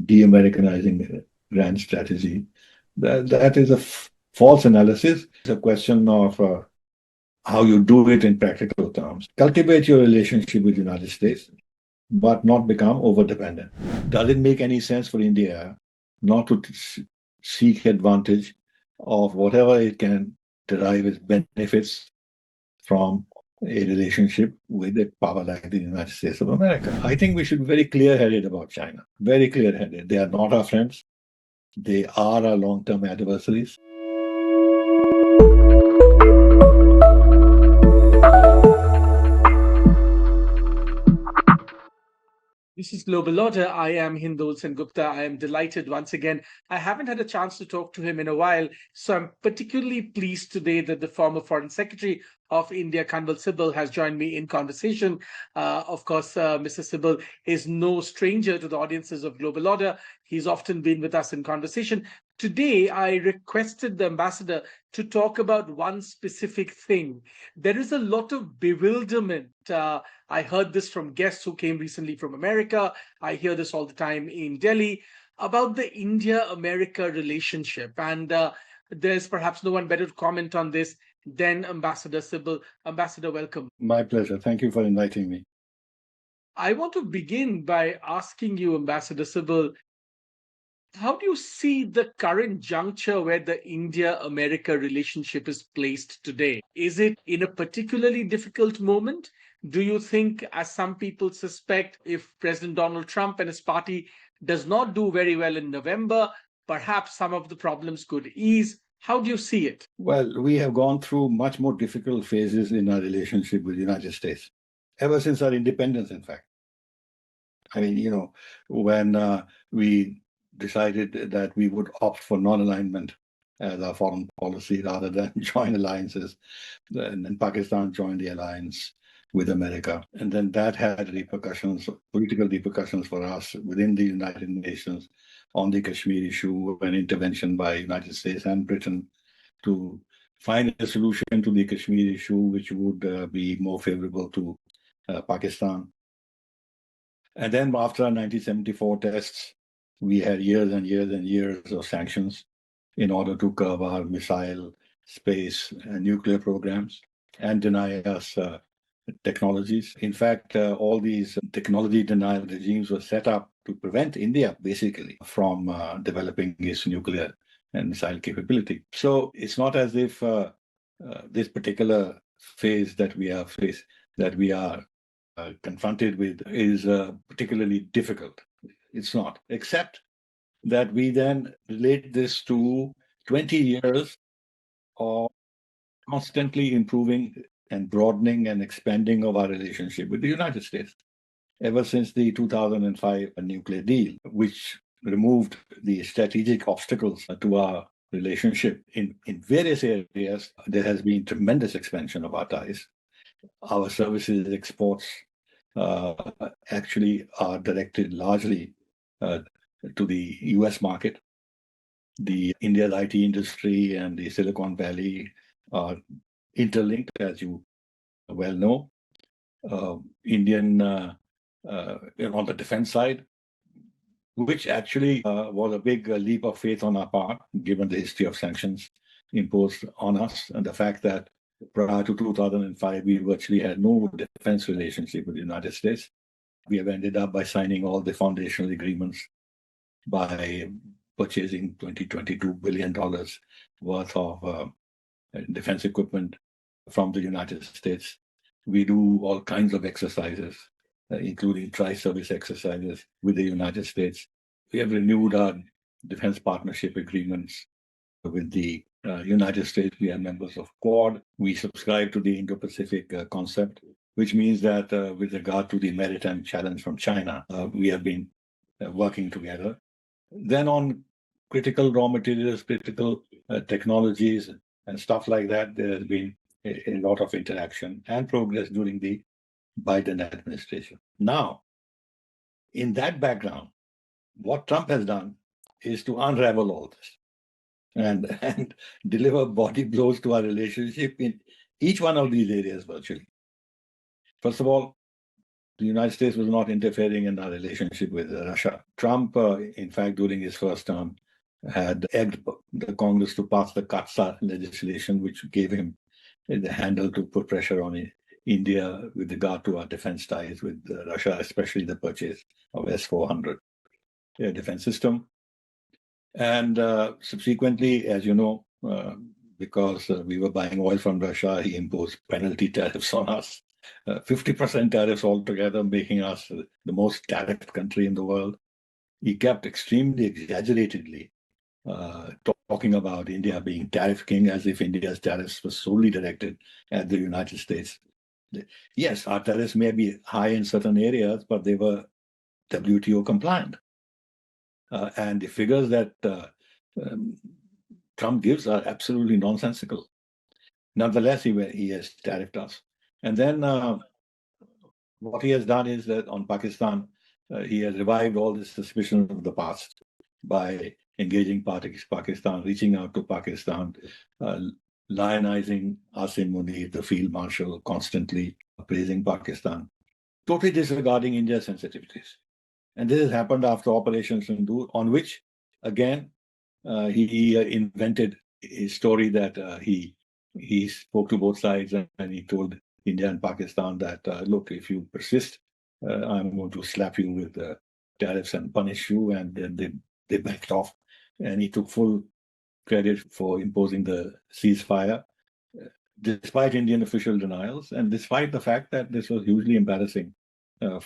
de-Americanizing grand strategy. That is a false analysis. It's a question of how you do it in practical terms. Cultivate your relationship with the United States, but not become over-dependent. Does it make any sense for India not to seek advantage of whatever it can derive as benefits from a relationship with a power like the United States of America? I think we should be very clear-headed about China. Very clear-headed. They are not our friends. They are our long-term adversaries. This is Global Order. I am Hindol Sengupta. I am delighted once again. I haven't had a chance to talk to him in a while, so I'm particularly pleased today that the former Foreign Secretary of India, Kanwal Sibal, has joined me in conversation. Of course, Mr. Sibal is no stranger to the audiences of Global Order. He's often been with us in conversation. Today, I requested the ambassador to talk about one specific thing. There is a lot of bewilderment. I heard this from guests who came recently from America. I hear this all the time in Delhi about the India-America relationship. And there's perhaps no one better to comment on this than Ambassador Sibal. Ambassador, welcome. My pleasure. Thank you for inviting me. I want to begin by asking you, Ambassador Sibal, how do you see the current juncture where the India-America relationship is placed today? Is it in a particularly difficult moment? Do you think, as some people suspect, if President Donald Trump and his party does not do very well in November, perhaps some of the problems could ease? How do you see it? Well, we have gone through much more difficult phases in our relationship with the United States, ever since our independence, in fact. I mean, when we decided that we would opt for non-alignment as our foreign policy rather than join alliances, and then Pakistan joined the alliance with America. And then that had repercussions, political repercussions for us within the United Nations on the Kashmir issue, an intervention by United States and Britain to find a solution to the Kashmir issue, which would be more favorable to Pakistan. And then after our 1974 tests, we had years and years and years of sanctions in order to curb our missile, space, and nuclear programs and deny us technologies. In fact, all these technology denial regimes were set up to prevent India, basically, from developing its nuclear and missile capability. So it's not as if this particular phase that we are confronted with is particularly difficult. It's not, except that we then relate this to 20 years of constantly improving and broadening and expanding of our relationship with the United States. Ever since the 2005 nuclear deal, which removed the strategic obstacles to our relationship in various areas, there has been tremendous expansion of our ties. Our services exports actually are directed largely to the US market. The India's IT industry and the Silicon Valley are interlinked, as you well know. Indian, on the defense side, which actually was a big leap of faith on our part, given the history of sanctions imposed on us and the fact that prior to 2005, we virtually had no defense relationship with the United States. We have ended up by signing all the foundational agreements by purchasing $22 billion worth of defense equipment from the United States. We do all kinds of exercises, including tri-service exercises with the United States. We have renewed our defense partnership agreements with the United States. We are members of Quad. We subscribe to the Indo-Pacific concept, which means that with regard to the maritime challenge from China, we have been working together. Then on critical raw materials, critical technologies, and stuff like that, there has been a lot of interaction and progress during the Biden administration. Now, in that background, what Trump has done is to unravel all this and deliver body blows to our relationship in each one of these areas virtually. First of all, the United States was not interfering in our relationship with Russia. Trump, in fact, during his first term, had egged the Congress to pass the CATSA legislation, which gave him the handle to put pressure on India with regard to our defense ties with Russia, especially the purchase of S-400 air defense system. And subsequently, as you know, because we were buying oil from Russia, he imposed penalty tariffs on us, 50% tariffs altogether, making us the most tariffed country in the world. He kept extremely exaggeratedly talking about India being tariff king, as if India's tariffs were solely directed at the United States. Yes, our tariffs may be high in certain areas, but they were WTO compliant. And the figures that Trump gives are absolutely nonsensical. Nonetheless, he has tariffed us. And then what he has done is that on Pakistan, he has revived all this suspicion of the past by engaging Pakistan, reaching out to Pakistan, lionizing Asim Munir, the field marshal, constantly praising Pakistan, totally disregarding India's sensitivities. And this has happened after Operation Sindoor, on which, again, he invented a story that he spoke to both sides and he told India and Pakistan that, look, if you persist, I'm going to slap you with tariffs and punish you. And then they backed off. And he took full credit for imposing the ceasefire, despite Indian official denials and despite the fact that this was hugely embarrassing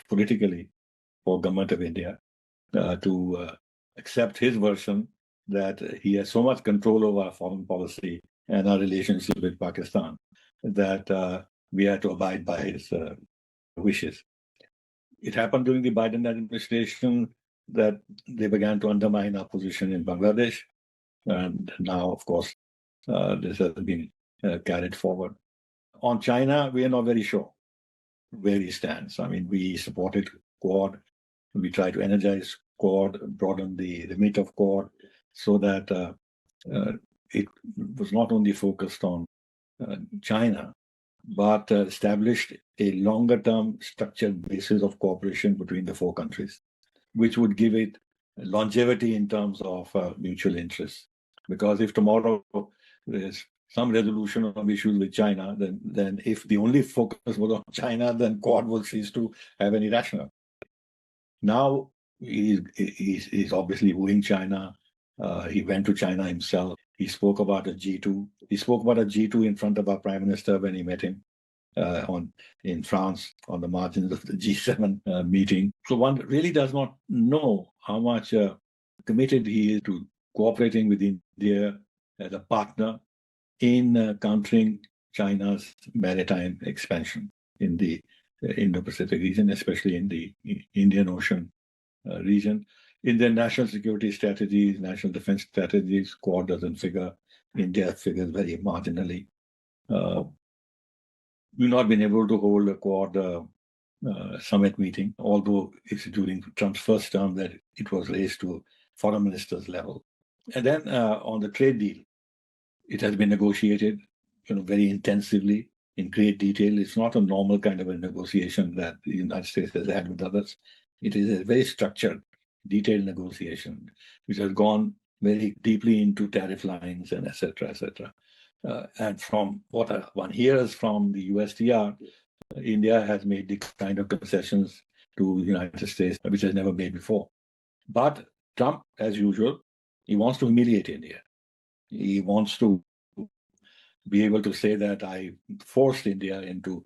politically for government of India to accept his version that he has so much control over our foreign policy and our relationship with Pakistan that we had to abide by his wishes. It happened during the Biden administration that they began to undermine our position in Bangladesh. And now, of course, this has been carried forward. On China, we are not very sure where he stands. I mean, we supported Quad. We try to energize Quad, broaden the remit of Quad, so that it was not only focused on China, but established a longer-term structured basis of cooperation between the four countries, which would give it longevity in terms of mutual interests. Because if tomorrow there's some resolution of issues with China, then if the only focus was on China, then Quad will cease to have any rationale. Now he's obviously wooing China. He went to China himself. He spoke about a G2. He spoke about a G2 in front of our prime minister when he met him in France on the margins of the G7 meeting. So one really does not know how much committed he is to cooperating with India as a partner in countering China's maritime expansion in the Indo-Pacific region, especially in the Indian Ocean region. In their national security strategies, national defense strategies, Quad doesn't figure. India figures very marginally. We've not been able to hold a Quad summit meeting, although it's during Trump's first term that it was raised to foreign ministers level. And then on the trade deal, it has been negotiated, very intensively in great detail. It's not a normal kind of a negotiation that the United States has had with others. It is a very structured, detailed negotiation, which has gone very deeply into tariff lines and et cetera, et cetera. And from what one hears from the USTR, India has made the kind of concessions to the United States which has never made before. But Trump, as usual, he wants to humiliate India. He wants to be able to say that I forced India into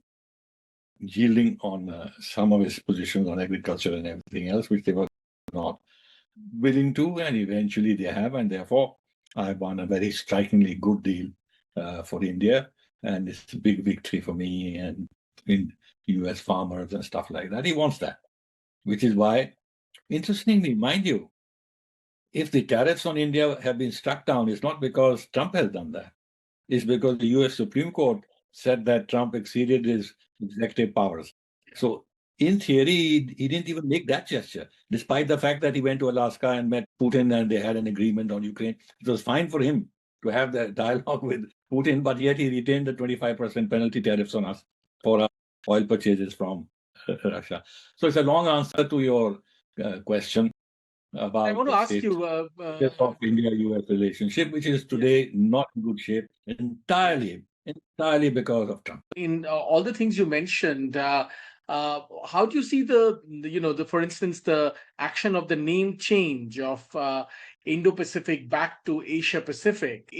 yielding on some of his positions on agriculture and everything else, which they were not willing to, and eventually they have, and therefore I won a very strikingly good deal for India, and it's a big victory for me and in US farmers and stuff like that. He wants that, which is why, interestingly, mind you, if the tariffs on India have been struck down, it's not because Trump has done that. It's because the US Supreme Court said that Trump exceeded his executive powers. So in theory, he didn't even make that gesture, despite the fact that he went to Alaska and met Putin and they had an agreement on Ukraine. It was fine for him to have that dialogue with Putin, but yet he retained the 25% penalty tariffs on us for our oil purchases from Russia. So it's a long answer to your question I about want to the ask state you, of India-US relationship, which is today not in good shape, entirely because of Trump. in all the things you mentioned, how do you see for instance, the action of the name change of Indo-Pacific back to Asia-Pacific?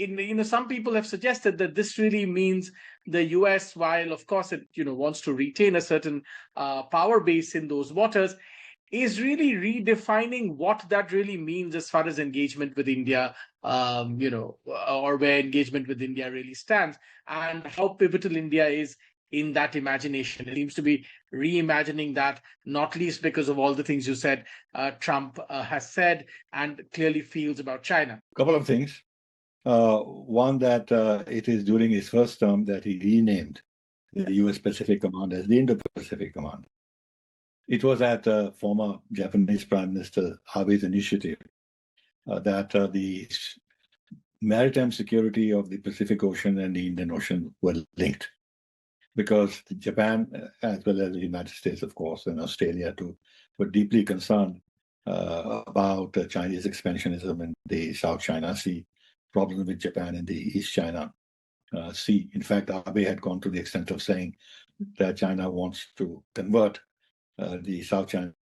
Some people have suggested that this really means the US, while of course it wants to retain a certain power base in those waters, is really redefining what that really means as far as engagement with India, or where engagement with India really stands, and how pivotal India is in that imagination. It seems to be reimagining that, not least because of all the things you said Trump has said and clearly feels about China. Couple of things. One, that it is during his first term that he renamed the US Pacific Command as the Indo-Pacific Command. It was at former Japanese Prime Minister Abe's initiative that the maritime security of the Pacific Ocean and the Indian Ocean were linked, because Japan, as well as the United States, of course, and Australia too, were deeply concerned about Chinese expansionism in the South China Sea, problems with Japan in the East China Sea. In fact, Abe had gone to the extent of saying that China wants to convert the South China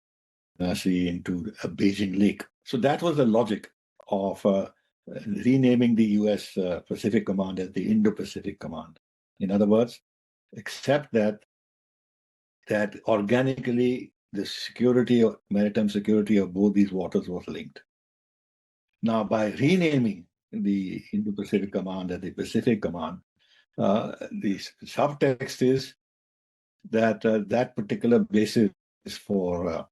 Sea into a Beijing Lake. So that was the logic of renaming the US Pacific Command as the Indo-Pacific Command. In other words, except that organically the maritime security of both these waters was linked. Now, by renaming the Indo-Pacific Command as the Pacific Command, the subtext is that that particular basis for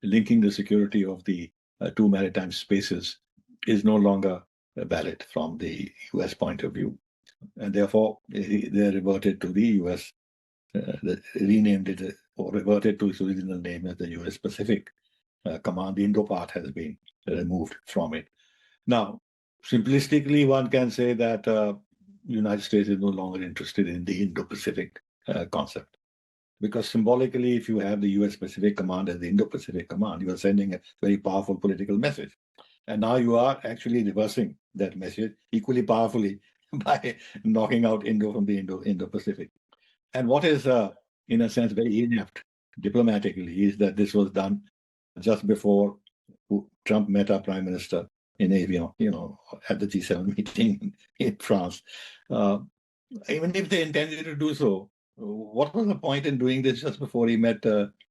linking the security of the two maritime spaces is no longer valid from the US point of view. And therefore, they reverted to the US, renamed it or reverted to its original name as the US Pacific Command. The Indo part has been removed from it. Now, simplistically, one can say that the United States is no longer interested in the Indo-Pacific concept. Because symbolically, if you have the US Pacific Command as the Indo-Pacific Command, you are sending a very powerful political message. And now you are actually reversing that message equally powerfully by knocking out Indo from the Indo-Pacific. And what is, in a sense, very inept diplomatically is that this was done just before Trump met our Prime Minister in Avion, at the G7 meeting in France. Even if they intended to do so, what was the point in doing this just before he met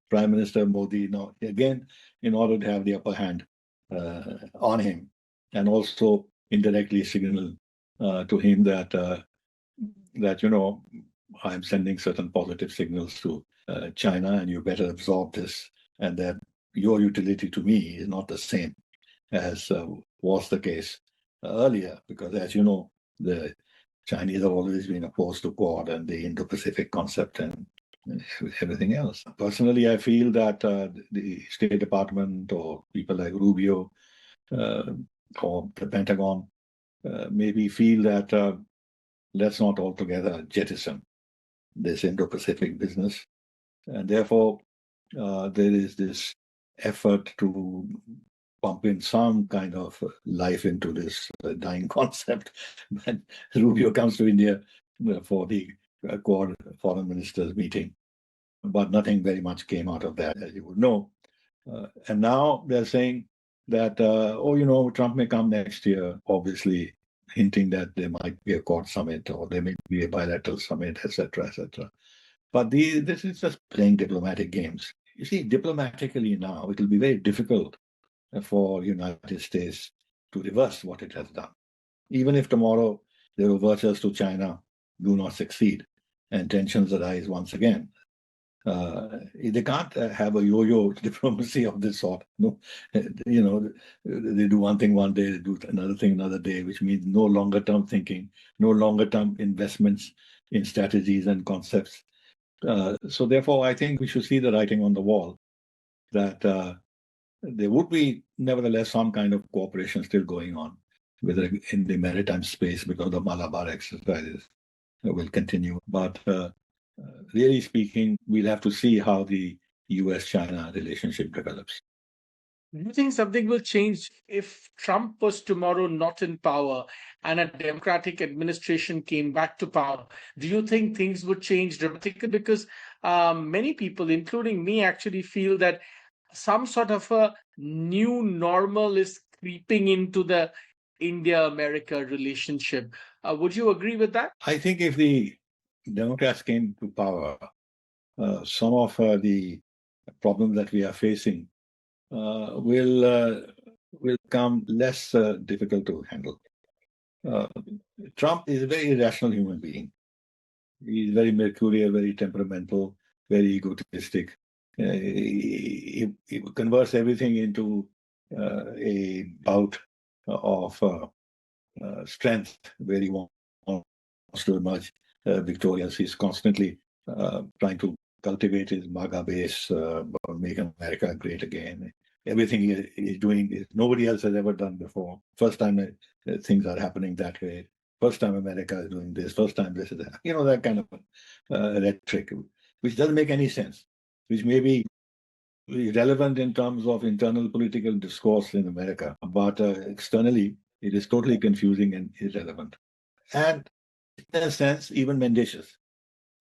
Prime Minister Modi? Again, in order to have the upper hand on him, and also indirectly signal to him that I'm sending certain positive signals to China, and you better absorb this, and that your utility to me is not the same as was the case earlier, because as you know, the Chinese have always been opposed to Quad and the Indo-Pacific concept and everything else. Personally, I feel that the State Department or people like Rubio or the Pentagon maybe feel that let's not altogether jettison this Indo-Pacific business. And therefore, there is this effort to pump in some kind of life into this dying concept. When Rubio comes to India for the Quad foreign ministers meeting, but nothing very much came out of that, as you would know. And now they're saying that, Trump may come next year, obviously hinting that there might be a Quad summit or there may be a bilateral summit, etc., etc. But this is just playing diplomatic games. You see, diplomatically now, it will be very difficult for United States to reverse what it has done. Even if tomorrow their overtures to China do not succeed and tensions arise once again, they can't have a yo-yo diplomacy of this sort. No, they do one thing one day, they do another thing another day, which means no longer-term thinking, no longer-term investments in strategies and concepts. So therefore, I think we should see the writing on the wall that there would be nevertheless some kind of cooperation still going on, whether in the maritime space, because the Malabar exercises will continue. But really speaking, we'll have to see how the US-China relationship develops. Do you think something will change if Trump was tomorrow not in power and a Democratic administration came back to power? Do you think things would change dramatically? Because many people, including me, actually feel that some sort of a new normal is creeping into the India-America relationship. Would you agree with that? I think if the Democrats came to power, some of the problems that we are facing will become less difficult to handle. Trump is a very irrational human being. He's very mercurial, very temperamental, very egotistic. He converts everything into a bout of strength where he wants to emerge victorious. He's constantly trying to cultivate his MAGA base, make America great again. Everything he's doing is nobody else has ever done before. First time things are happening that way. First time America is doing this. First time this is that. That kind of rhetoric, which doesn't make any sense, which may be relevant in terms of internal political discourse in America, but externally, it is totally confusing and irrelevant. And in a sense, even mendacious,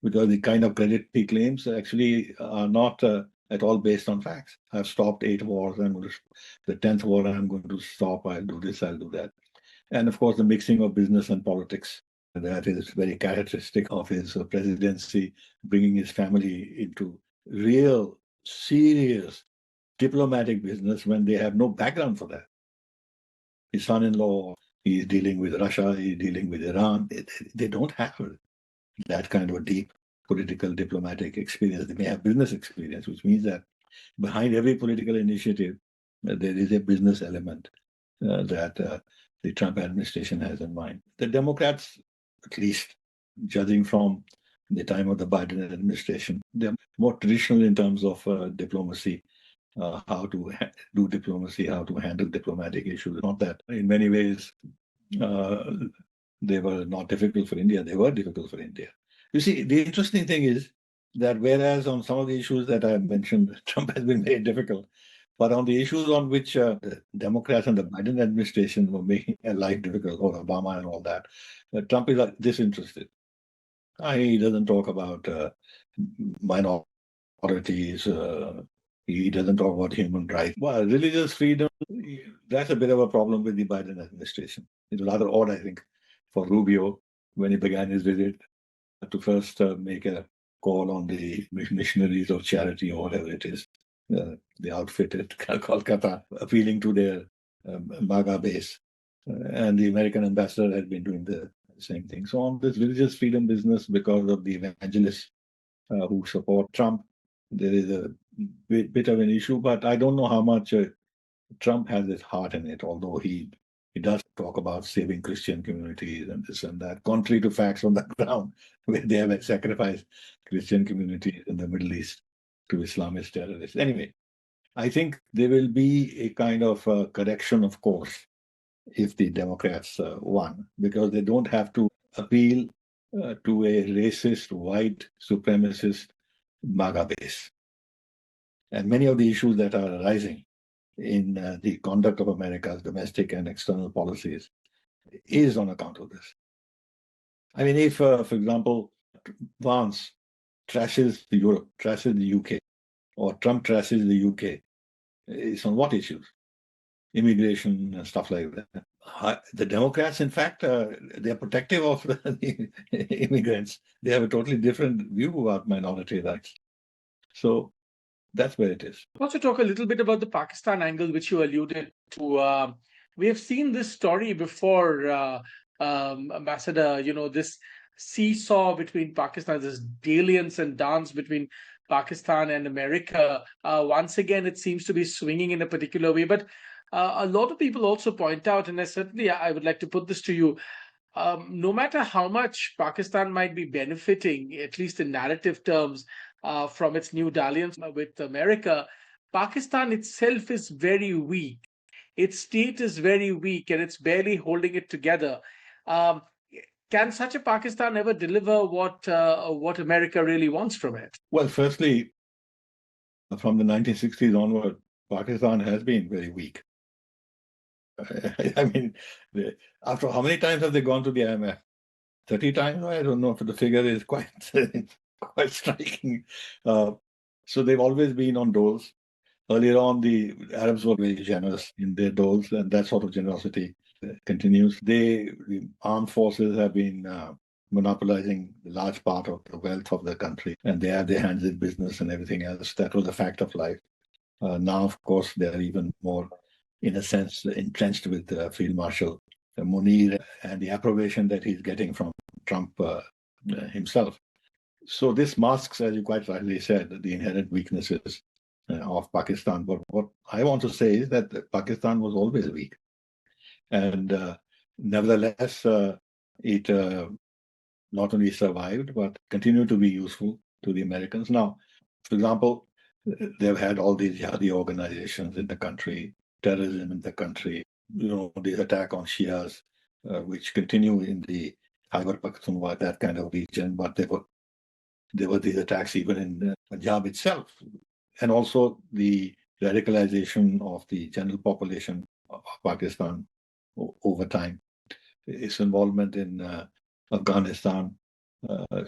because the kind of credit he claims actually are not at all based on facts. I've stopped 8 wars, the 10th war I'm going to stop, I'll do this, I'll do that. And of course, the mixing of business and politics, that is very characteristic of his presidency, bringing his family into real, serious diplomatic business when they have no background for that. His son-in-law, he's dealing with Russia, he's dealing with Iran. They don't have that kind of a deep political diplomatic experience. They may have business experience, which means that behind every political initiative, there is a business element that the Trump administration has in mind. The Democrats, at least judging from the time of the Biden administration, they're more traditional in terms of diplomacy, how to do diplomacy, how to handle diplomatic issues. Not that in many ways they were not difficult for India, they were difficult for India. You see, the interesting thing is that whereas on some of the issues that I mentioned, Trump has been very difficult, but on the issues on which the Democrats and the Biden administration were making life difficult, or Obama and all that, Trump is disinterested. He doesn't talk about minorities. He doesn't talk about human rights. Well, religious freedom, that's a bit of a problem with the Biden administration. It's rather odd, I think, for Rubio, when he began his visit, to first make a call on the missionaries of charity or whatever it is, the outfit at Kolkata, appealing to their MAGA base. And the American ambassador had been doing the same thing. So on this religious freedom business, because of the evangelists who support Trump, there is a bit of an issue, but I don't know how much Trump has his heart in it, although he does talk about saving Christian communities and this and that, contrary to facts on the ground, where they have sacrificed Christian communities in the Middle East to Islamist terrorists. Anyway, I think there will be a kind of correction of course if the Democrats won, because they don't have to appeal to a racist, white, supremacist MAGA base. And many of the issues that are arising in the conduct of America's domestic and external policies is on account of this. I mean, if, for example, Vance trashes Europe, trashes the UK, or Trump trashes the UK, it's on what issues? Immigration and stuff like that. The Democrats, in fact, they're protective of the immigrants. They have a totally different view about minority rights. So that's where it is. I want to talk a little bit about the Pakistan angle, which you alluded to. We have seen this story before, Ambassador, this seesaw between Pakistan, this dalliance and dance between Pakistan and America. Once again, it seems to be swinging in a particular way. But a lot of people also point out, and I would like to put this to you, no matter how much Pakistan might be benefiting, at least in narrative terms, from its new dalliance with America, Pakistan itself is very weak. Its state is very weak and it's barely holding it together. Can such a Pakistan ever deliver what America really wants from it? Well, firstly, from the 1960s onward, Pakistan has been very weak. I mean, after how many times have they gone to the IMF? 30 times? I don't know, but the figure is quite quite striking. So they've always been on doles. Earlier on, the Arabs were very generous in their doles, and that sort of generosity continues. The armed forces have been monopolizing a large part of the wealth of the country, and they have their hands in business and everything else. That was a fact of life. Now, of course, they're even more, in a sense, entrenched with Field Marshal Munir and the approbation that he's getting from Trump himself. So this masks, as you quite rightly said, the inherent weaknesses of Pakistan. But what I want to say is that Pakistan was always weak. And nevertheless, it not only survived, but continued to be useful to the Americans. Now, for example, they've had all these jihadi organizations in the country, terrorism in the country, the attack on Shias, which continue in the Khyber Pakhtunkhwa, that kind of region, but there were these attacks even in Punjab itself, and also the radicalization of the general population of Pakistan over time. Its involvement in Afghanistan,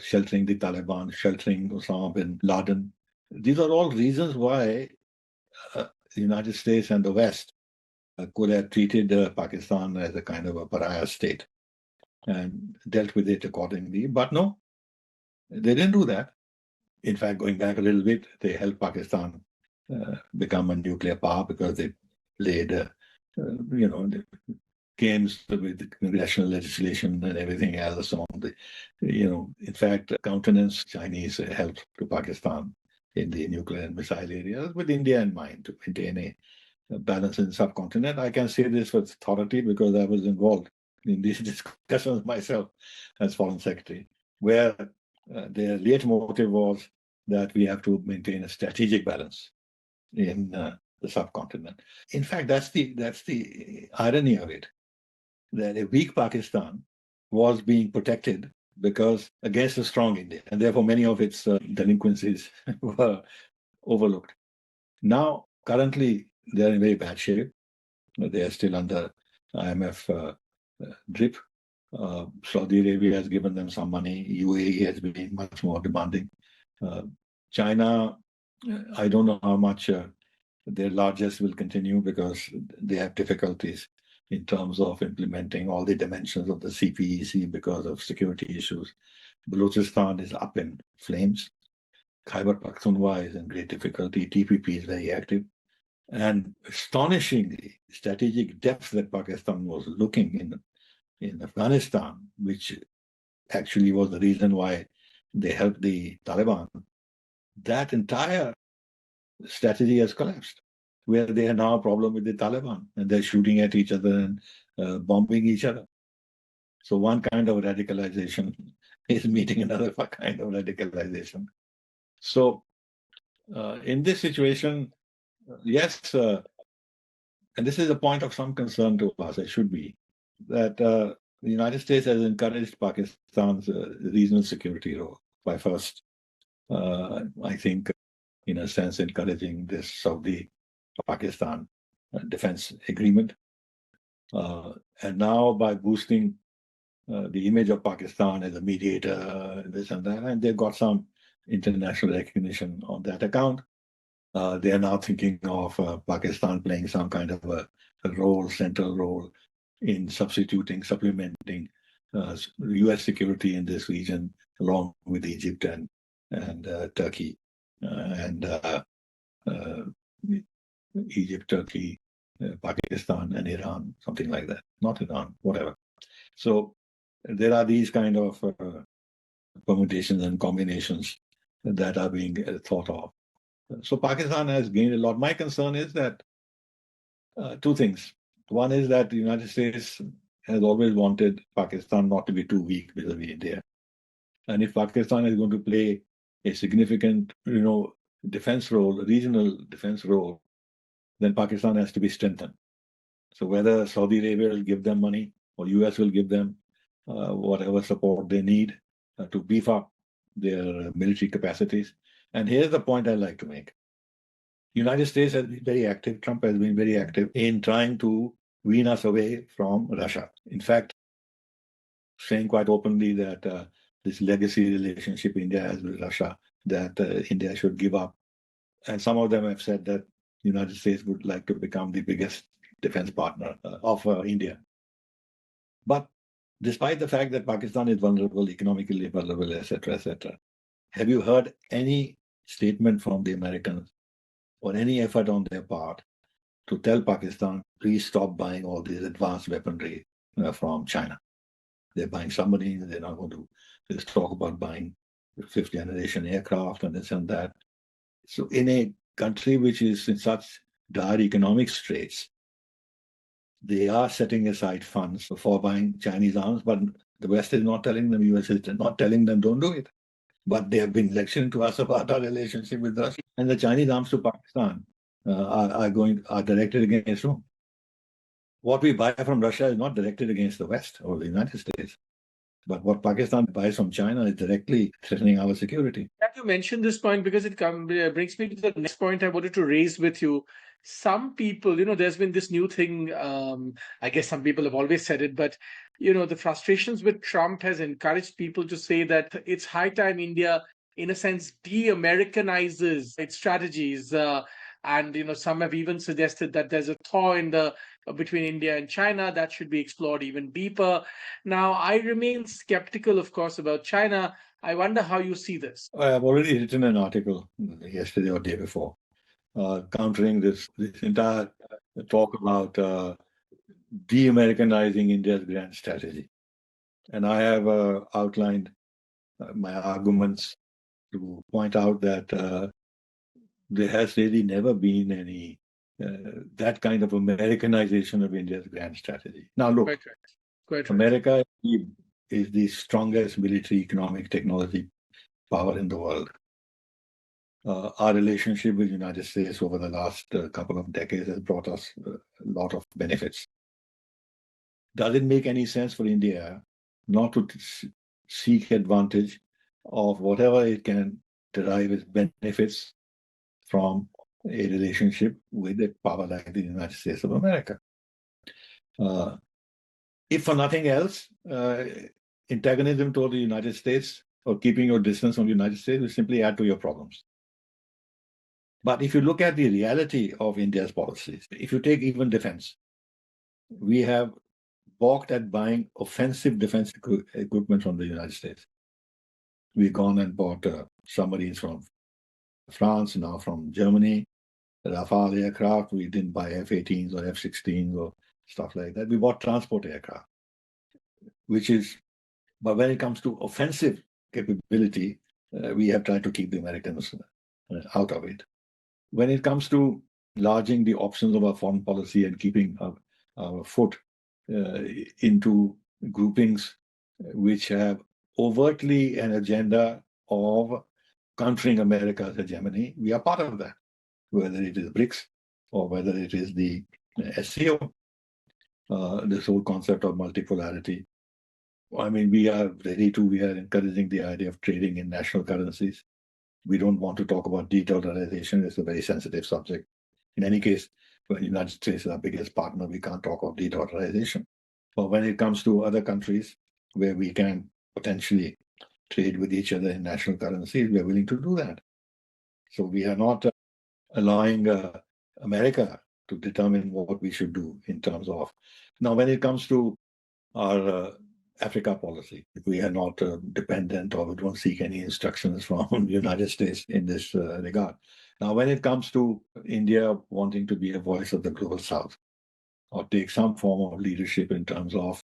sheltering the Taliban, sheltering Osama bin Laden. These are all reasons why the United States and the West could have treated Pakistan as a kind of a pariah state and dealt with it accordingly. But no, they didn't do that. In fact, going back a little bit, they helped Pakistan become a nuclear power because they played, the games with the congressional legislation and everything else on the, in fact, countenance Chinese help to Pakistan in the nuclear and missile areas with India in mind to maintain a balance in the subcontinent. I can say this with authority because I was involved in these discussions myself as Foreign Secretary, where their leitmotif was that we have to maintain a strategic balance in the subcontinent. In fact, that's the irony of it, that a weak Pakistan was being protected because against a strong India, and therefore many of its delinquencies were overlooked. Now, currently, they're in very bad shape. They are still under IMF drip. Saudi Arabia has given them some money. UAE has been much more demanding. China, I don't know how much their largesse will continue because they have difficulties in terms of implementing all the dimensions of the CPEC because of security issues. Balochistan is up in flames. Khyber Pakhtunkhwa is in great difficulty. TPP is very active. And astonishingly, strategic depth that Pakistan was looking in Afghanistan, which actually was the reason why they helped the Taliban, that entire strategy has collapsed, where they have now a problem with the Taliban and they're shooting at each other and bombing each other. So one kind of radicalization is meeting another kind of radicalization. So in this situation, yes, and this is a point of some concern to us, it should be, that the United States has encouraged Pakistan's regional security role by first, I think, in a sense, encouraging this Saudi-Pakistan defense agreement. And now by boosting the image of Pakistan as a mediator, this and that, and they've got some international recognition on that account. They are now thinking of Pakistan playing some kind of a role, central role in supplementing U.S. security in this region, along with Egypt and Turkey, Egypt, Turkey, Pakistan, and Iran, something like that. Not Iran, whatever. So there are these kind of permutations and combinations that are being thought of. So Pakistan has gained a lot. My concern is that two things. One is that the United States has always wanted Pakistan not to be too weak vis-a-vis India. And if Pakistan is going to play a significant, defense role, regional defense role, then Pakistan has to be strengthened. So whether Saudi Arabia will give them money or US will give them whatever support they need to beef up their military capacities. And here's the point I like to make. United States has been very active. Trump has been very active in trying to wean us away from Russia. In fact, saying quite openly that this legacy relationship India has with Russia, that India should give up. And some of them have said that the United States would like to become the biggest defense partner of India. But despite the fact that Pakistan is vulnerable, economically vulnerable, etc., have you heard any statement from the Americans or any effort on their part to tell Pakistan, please stop buying all these advanced weaponry from China? They're buying submarines, they're not going to just talk about buying fifth generation aircraft and this and that. So in a country which is in such dire economic straits, they are setting aside funds for buying Chinese arms, but the West is not telling them, US is not telling them, don't do it. But they have been lecturing to us about our relationship with Russia. And the Chinese arms to Pakistan are directed against whom? What we buy from Russia is not directed against the West or the United States. But what Pakistan buys from China is directly threatening our security. That you mentioned this point because it brings me to the next point I wanted to raise with you. Some people, there's been this new thing. I guess some people have always said it, but the frustrations with Trump has encouraged people to say that it's high time India, in a sense, de-Americanizes its strategies. And some have even suggested that there's a thaw in the between India and China that should be explored even deeper. Now, I remain skeptical, of course, about China. I wonder how you see this. I have already written an article yesterday or day before, countering this entire talk about de-Americanizing India's grand strategy. And I have outlined my arguments to point out that there has really never been any that kind of Americanization of India's grand strategy. Now, look, Quite right. America is the strongest military, economic, technology power in the world. Our relationship with the United States over the last couple of decades has brought us a lot of benefits. Does it make any sense for India not to seek advantage of whatever it can derive as benefits from a relationship with a power like the United States of America? If for nothing else, antagonism toward the United States or keeping your distance from the United States will simply add to your problems. But if you look at the reality of India's policies, if you take even defense, we have balked at buying offensive defense equipment from the United States. We've gone and bought submarines from France, now from Germany, Rafale aircraft. We didn't buy F-18s or F-16s or stuff like that. We bought transport aircraft, but when it comes to offensive capability, we have tried to keep the Americans out of it. When it comes to enlarging the options of our foreign policy and keeping our foot into groupings which have overtly an agenda of countering America's hegemony, we are part of that, whether it is BRICS or whether it is the SCO, this whole concept of multipolarity. I mean, we are encouraging the idea of trading in national currencies. We don't want to talk about de-dollarization. It's a very sensitive subject. In any case, when the United States is our biggest partner, we can't talk of de-dollarization. But when it comes to other countries where we can potentially trade with each other in national currencies, we are willing to do that. So we are not allowing America to determine what we should do in terms of. Now, when it comes to our Africa policy, we are not dependent or we don't seek any instructions from the United States in this regard. Now, when it comes to India wanting to be a voice of the global South or take some form of leadership in terms of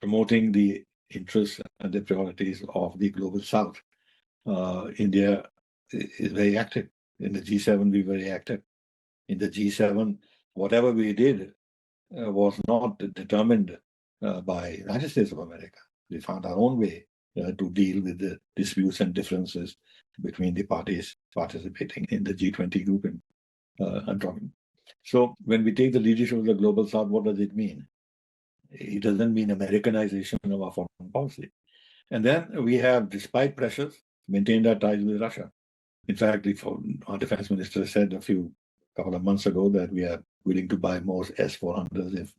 promoting the interests and the priorities of the global South, India is very active. In the G7, we were very active. In the G7, whatever we did was not determined by the United States of America. We found our own way to deal with the disputes and differences between the parties participating in the G20 group. I'm talking. So when we take the leadership of the global South, what does it mean? It doesn't mean Americanization of our foreign policy. And then we have, despite pressures, maintained our ties with Russia. In fact, our defense minister said couple of months ago that we are willing to buy more S-400s if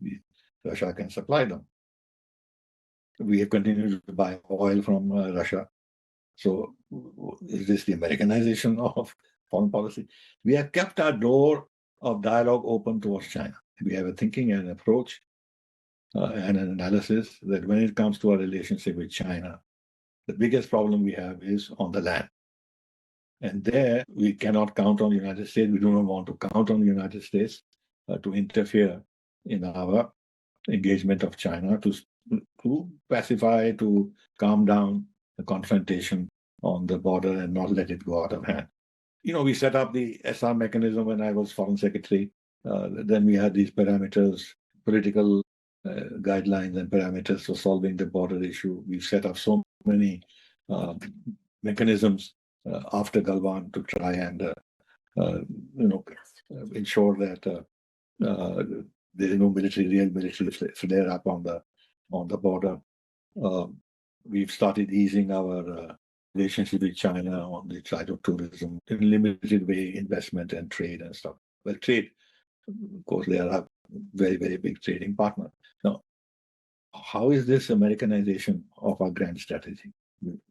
Russia can supply them. We have continued to buy oil from Russia. So is this the Americanization of foreign policy? We have kept our door of dialogue open towards China. We have a thinking and an approach and an analysis that when it comes to our relationship with China, the biggest problem we have is on the land. And there we cannot count on the United States. We do not want to count on the United States to interfere in our engagement of China to pacify, to calm down the confrontation on the border and not let it go out of hand. We set up the SR mechanism when I was foreign secretary. Then we had these parameters, political guidelines and parameters for solving the border issue. We've set up so many mechanisms after Galwan to try and ensure that there is no real military flare up on the border. We've started easing our relationship with China on the side of tourism in a limited way, investment and trade and stuff. Well, trade, of course, they are a very, very big trading partner. Now, how is this Americanization of our grand strategy,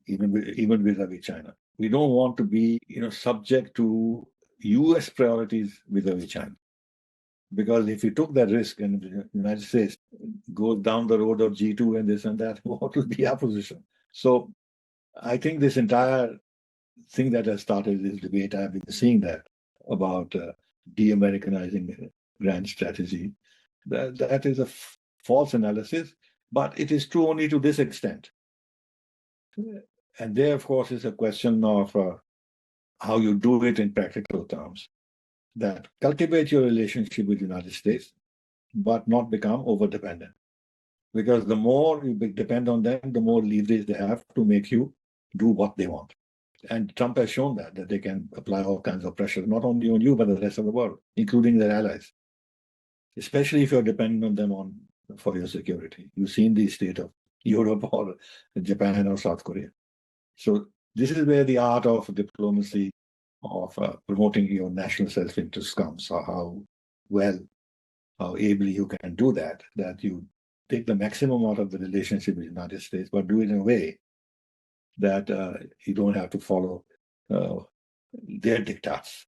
even vis-a-vis China? We don't want to be, subject to U.S. priorities vis-a-vis China. Because if you took that risk and the United States goes down the road of G2 and this and that, what would be our position? So I think this entire thing that has started this debate, I've been seeing that about de-Americanizing grand strategy. That is a false analysis, but it is true only to this extent. And there, of course, is a question of how you do it in practical terms. That cultivate your relationship with the United States, but not become over-dependent. Because the more you depend on them, the more leverage they have to make you do what they want. And Trump has shown that they can apply all kinds of pressure, not only on you, but the rest of the world, including their allies. Especially if you're dependent on them for your security. You've seen the state of Europe or Japan or South Korea. So this is where the art of diplomacy, of promoting your national self-interest comes, or how ably you can do that you take the maximum out of the relationship with the United States, but do it in a way that you don't have to follow their diktats,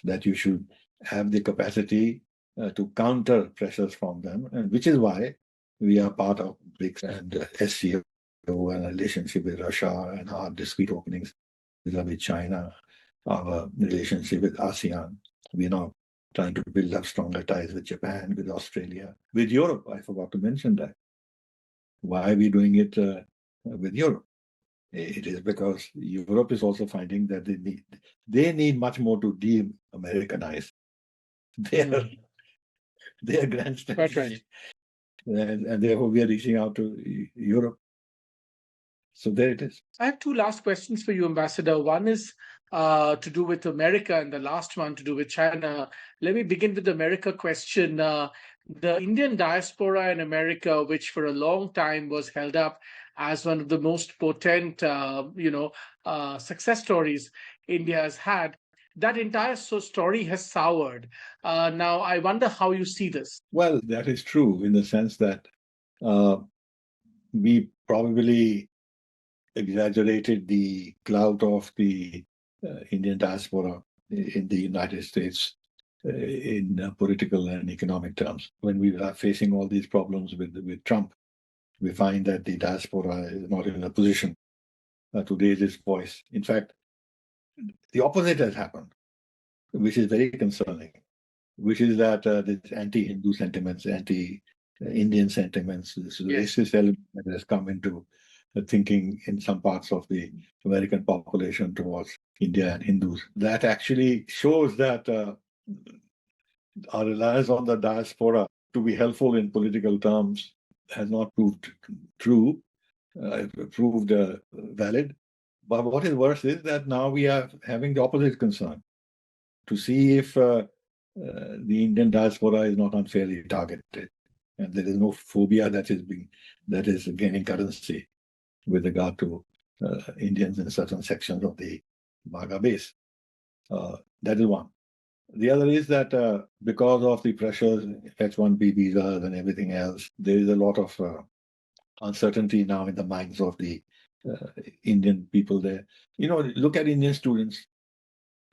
that you should have the capacity to counter pressures from them, and which is why we are part of BRICS and SCO and a relationship with Russia and our discrete openings with China, our relationship with ASEAN. We're now trying to build up stronger ties with Japan, with Australia, with Europe. I forgot to mention that. Why are we doing it with Europe? It is because Europe is also finding that they need much more to de-Americanize their grand strategy. Right. And therefore we are reaching out to Europe. So there it is. I have two last questions for you, Ambassador. One is to do with America and the last one to do with China. Let me begin with the America question. The Indian diaspora in America, which for a long time was held up as one of the most potent, success stories India has had, that entire story has soured. Now, I wonder how you see this. Well, that is true in the sense that we probably exaggerated the clout of the Indian diaspora in the United States in political and economic terms. When we are facing all these problems with Trump, we find that the diaspora is not in a position to raise its voice. In fact, the opposite has happened, which is very concerning, which is that this anti-Hindu sentiments, anti-Indian sentiments, this racist element that has come into thinking in some parts of the American population towards India and Hindus. That actually shows that our reliance on the diaspora to be helpful in political terms has not proved true, proved valid. But what is worse is that now we are having the opposite concern, to see if the Indian diaspora is not unfairly targeted, and there is no phobia that is gaining currency with regard to Indians in certain sections of the MAGA base. That is one. The other is that because of the pressures, H-1B visas and everything else, there is a lot of uncertainty now in the minds of the uh, Indian people there. Look at Indian students,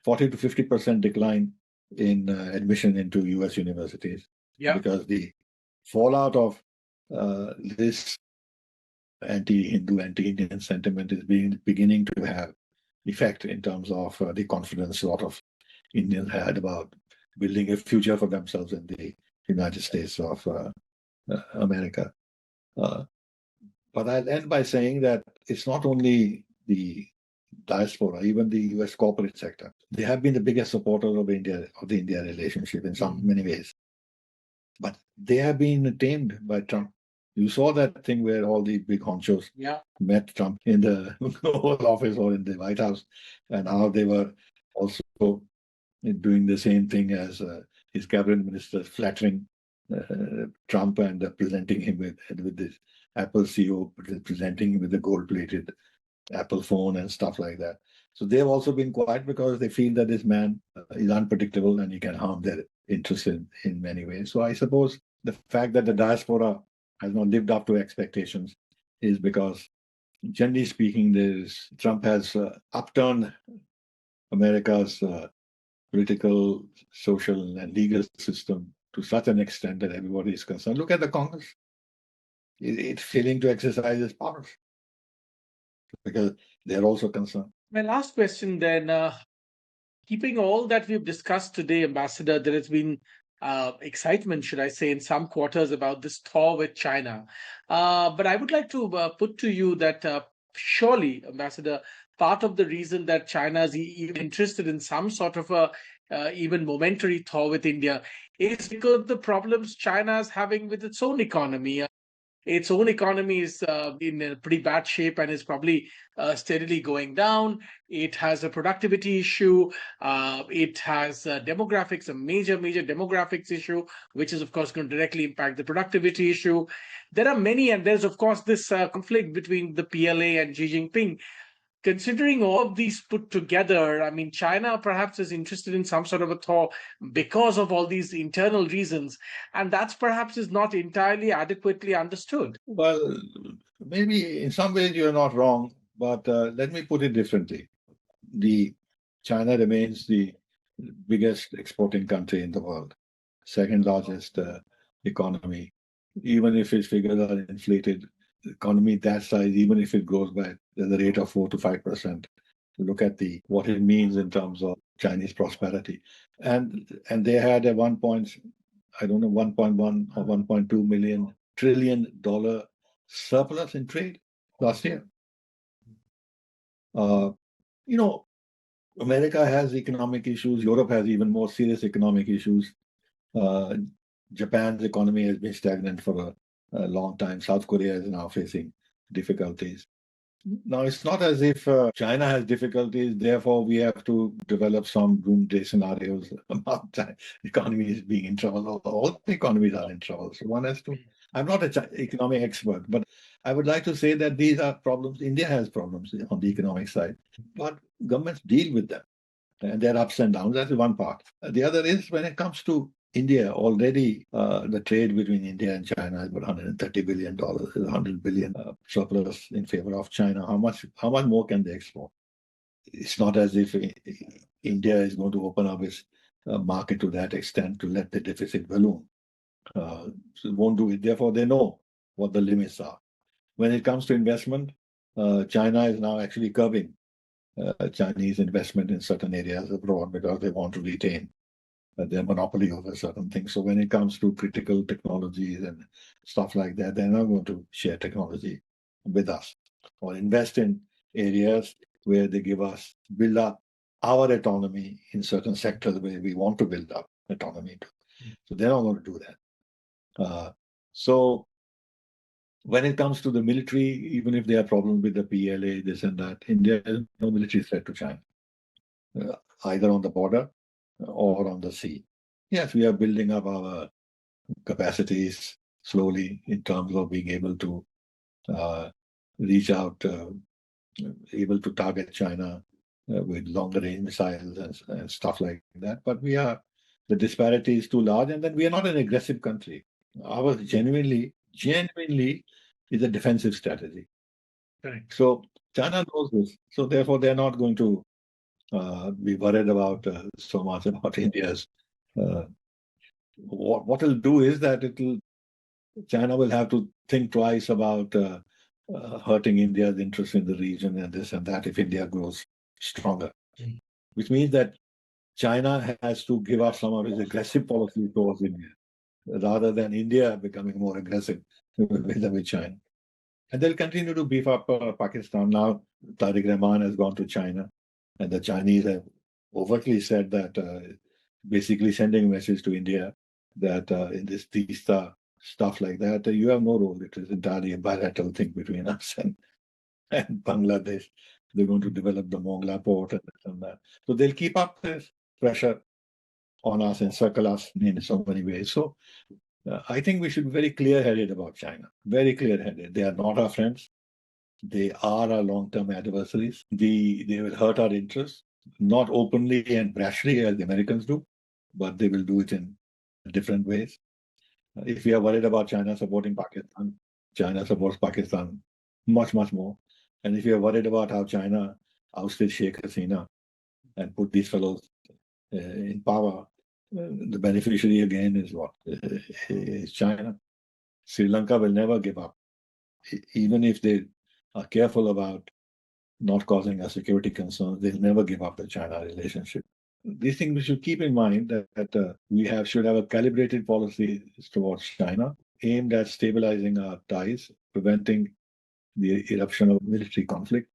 40 to 50% decline in admission into US universities Yeah. because the fallout of this anti-Hindu, anti-Indian sentiment is beginning to have effect in terms of the confidence a lot of Indians had about building a future for themselves in the United States of America. Uh, but I'll end by saying that it's not only the diaspora, even the US corporate sector. They have been the biggest supporters of the India relationship in many ways. But they have been tamed by Trump. You saw that thing where all the big honchos met Trump in the Oval Office or in the White House, and how they were also doing the same thing as his cabinet ministers, flattering Trump and presenting him with this Apple CEO, presenting him with the gold-plated Apple phone and stuff like that. So they've also been quiet because they feel that this man is unpredictable and he can harm their interests in many ways. So I suppose the fact that the diaspora has not lived up to expectations is because, generally speaking, Trump has upturned America's political, social, and legal system to such an extent that everybody is concerned. Look at the Congress. It's failing to exercise its powers because they're also concerned. My last question then, keeping all that we've discussed today, Ambassador, there has been excitement, should I say, in some quarters about this thaw with China. But I would like to put to you that surely, Ambassador, part of the reason that China is even interested in some sort of a even momentary thaw with India is because of the problems China is having with its own economy. Its own economy is in a pretty bad shape and is probably steadily going down. It has a productivity issue. It has demographics, a major demographics issue, which is, of course, going to directly impact the productivity issue. There are many, and there's, of course, this conflict between the PLA and Xi Jinping. Considering all of these put together, I mean, China perhaps is interested in some sort of a thaw because of all these internal reasons, and that's perhaps is not entirely adequately understood. Well, maybe in some ways you're not wrong, but let me put it differently. China remains the biggest exporting country in the world, second largest economy. Even if its figures are inflated, the economy that size, even if it grows by the rate of 4 to 5%, look at what it means in terms of Chinese prosperity. And they had a 1.1 or 1.2 million trillion dollar surplus in trade last year. You know, America has economic issues. Europe has even more serious economic issues. Japan's economy has been stagnant for a long time. South Korea is now facing difficulties. Now, it's not as if China has difficulties, therefore we have to develop some doomsday scenarios about the economy is being in trouble. All the economies are in trouble. So one has to, I'm not an economic expert, but I would like to say that these are problems. India has problems on the economic side, but governments deal with them. And their ups and downs, that's one part. The other is when it comes to India, already the trade between India and China is about $130 billion, 100 billion surplus in favor of China. How much more can they export? It's not as if India is going to open up its market to that extent to let the deficit balloon. So it won't do it. Therefore, they know what the limits are. When it comes to investment, China is now actually curbing Chinese investment in certain areas abroad because they want to retain their monopoly over certain things. So when it comes to critical technologies and stuff like that, they're not going to share technology with us or invest in areas where they build up our autonomy in certain sectors where we want to build up autonomy. So they're not going to do that. So when it comes to the military, even if there are problems with the PLA, this and that, India has no military threat to China, either on the border or on the sea. Yes, we are building up our capacities slowly in terms of being able to reach out, able to target China with longer range missiles and stuff like that. But the disparity is too large, and then we are not an aggressive country. Ours genuinely is a defensive strategy. Right. So China knows this. So therefore, they're not going to be worried about so much about India's. What it'll do is that China will have to think twice about hurting India's interest in the region and this and that if India grows stronger. Which means that China has to give up some of its aggressive policy towards India, rather than India becoming more aggressive with China. And they'll continue to beef up Pakistan. Now, Tariq Rahman has gone to China, and the Chinese have overtly said that, basically sending a message to India that in this Teesta stuff like that, you have no role. It is entirely a bilateral thing between us and Bangladesh. They're going to develop the Mongla port and that. So they'll keep up this pressure on us and circle us in so many ways. So I think we should be very clear-headed about China. Very clear-headed. They are not our friends. They are our long-term adversaries. They will hurt our interests, not openly and brashly as the Americans do, but they will do it in different ways. If we are worried about China supporting Pakistan, China supports Pakistan much, much more. And if you are worried about how China ousted Sheikh Hasina and put these fellows in power, the beneficiary again is what? Is China. Sri Lanka will never give up, even if they are careful about not causing us security concerns. They'll never give up the China relationship. These things we should keep in mind that we should have a calibrated policy towards China aimed at stabilizing our ties, preventing the eruption of military conflict,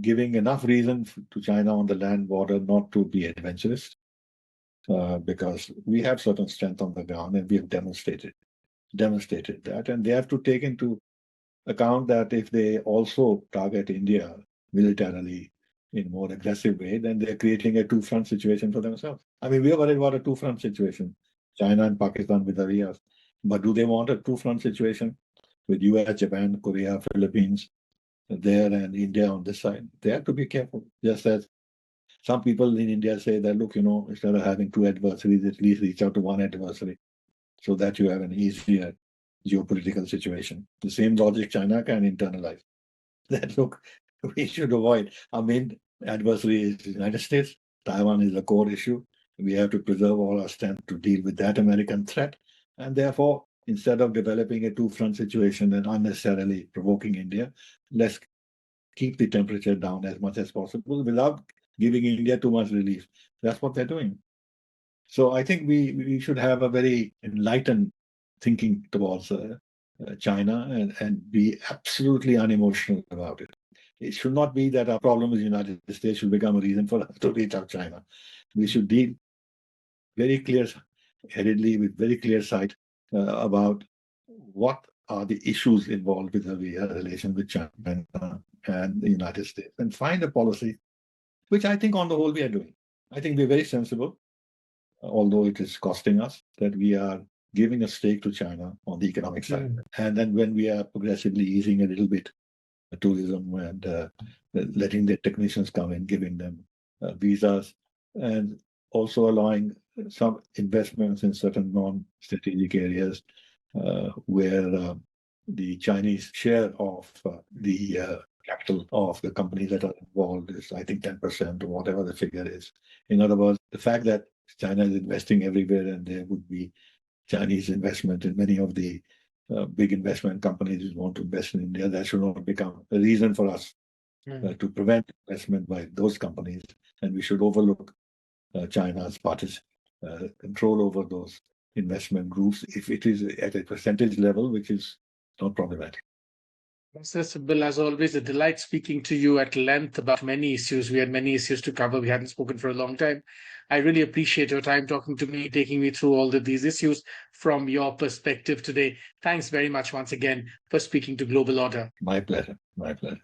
giving enough reason to China on the land border not to be adventurous, because we have certain strength on the ground and we have demonstrated that. And they have to take into account that if they also target India militarily in a more aggressive way, then they're creating a two-front situation for themselves. I mean, we are worried about a two-front situation, China and Pakistan with us. But do they want a two-front situation with US, Japan, Korea, Philippines there and India on this side? They have to be careful. Just as some people in India say that, look, instead of having two adversaries, at least reach out to one adversary so that you have an easier geopolitical situation. The same logic China can internalize. That, look, we should avoid. Our main adversary is the United States. Taiwan is a core issue. We have to preserve all our strength to deal with that American threat. And therefore, instead of developing a two-front situation and unnecessarily provoking India, let's keep the temperature down as much as possible without giving India too much relief. That's what they're doing. So I think we should have a very enlightened thinking towards China and be absolutely unemotional about it. It should not be that our problem with the United States should become a reason for us to reach out China. We should deal very clear-headedly with very clear sight about what are the issues involved with our relation with China and the United States, and find a policy, which I think on the whole we are doing. I think we're very sensible, although it is costing us, that we are giving a stake to China on the economic side. And then when we are progressively easing a little bit tourism and letting the technicians come in, giving them visas, and also allowing some investments in certain non-strategic areas where the Chinese share of the capital of the companies that are involved is, I think, 10% or whatever the figure is. In other words, the fact that China is investing everywhere and there would be Chinese investment in many of the big investment companies who want to invest in India, that should not become a reason for us to prevent investment by those companies. And we should overlook China's control over those investment groups if it is at a percentage level, which is not problematic. Mr. Sibal, as always, a delight speaking to you at length about many issues. We had many issues to cover. We hadn't spoken for a long time. I really appreciate your time talking to me, taking me through all of these issues from your perspective today. Thanks very much once again for speaking to Global Order. My pleasure. My pleasure.